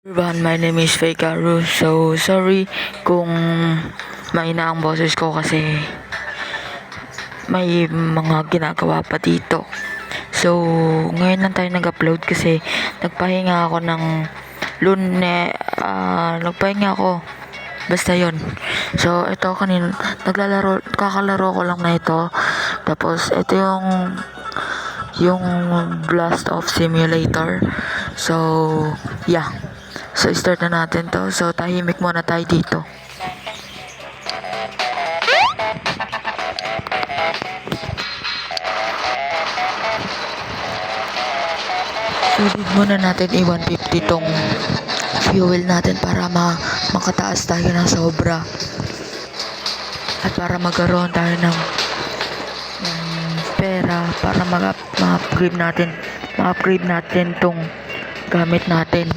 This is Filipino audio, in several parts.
Everyone, my name is Fekaru. So, sorry kung mahina ang boses ko kasi may mga ginagawa pa dito. So, ngayon lang tayo nag-upload kasi nagpahinga ako ng nagpahinga ako. Basta yon. So, ito kanina, kakalaro ko lang na ito. Tapos, ito yung Blast of Simulator. So, yeah. So, start na natin to. So, tahimik muna tayo dito. So, need muna natin i-150 tong fuel natin para makataas tayo ng sobra. At para magkaroon tayo ng pera para ma-upgrade natin tong gamit natin.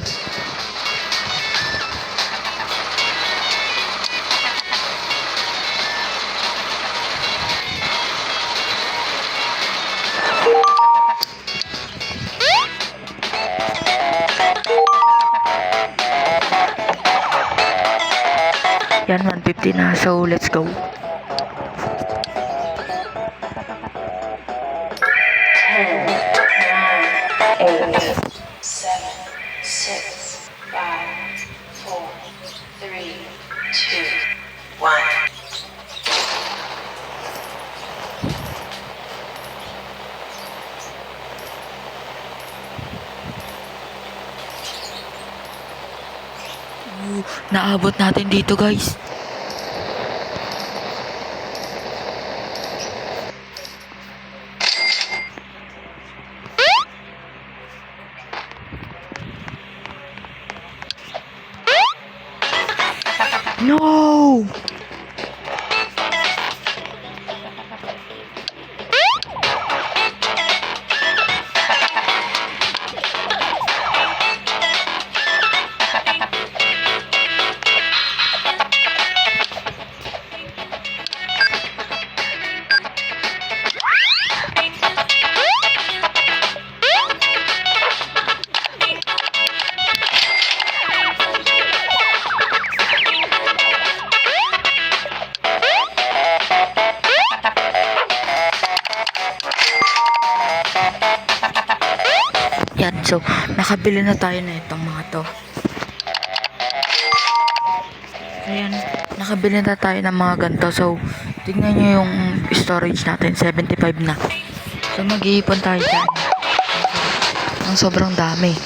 Yan, 150 na. So, let's go. 8, 7, 6, 5, 4, 3, 2, 1. Naabot natin dito, guys. No! Yan, so, nakabili na tayo na itong mga to. Ayan, nakabili na tayo ng mga ganito. So, tingnan nyo yung storage natin, 75 na. So, mag-iipon tayo dyan. Ang sobrang dami.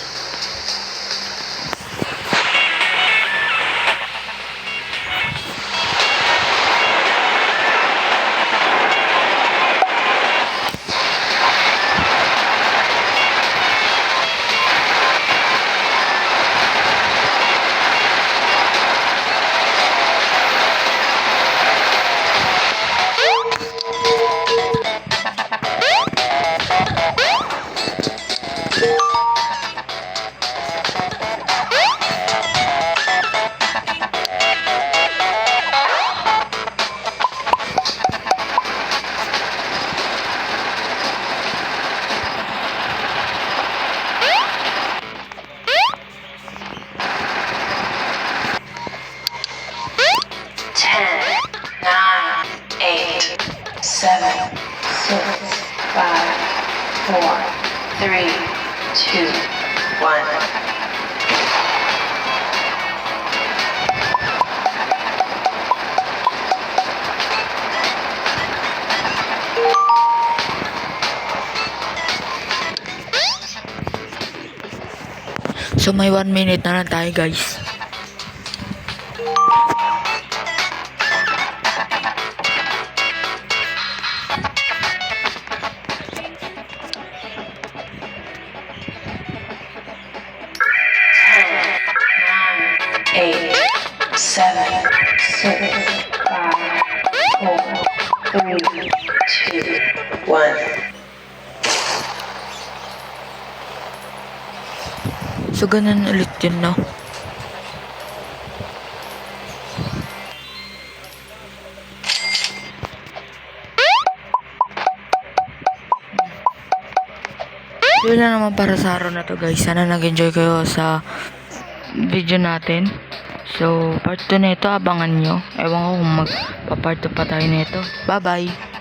Seven, six, 5, 4, 3, 2, 1. So, may 1 minute na lang tayo, guys. Eight, 7, 6, 5, 4, 3, 2, 1. So, ganun ulit yun, no? Yun na naman para sa araw na to, guys. Sana nag-enjoy kayo sa video natin. So, part 2 na ito, abangan nyo. Ewan ko kung magpa-part 2 pa tayo nito. Bye-bye!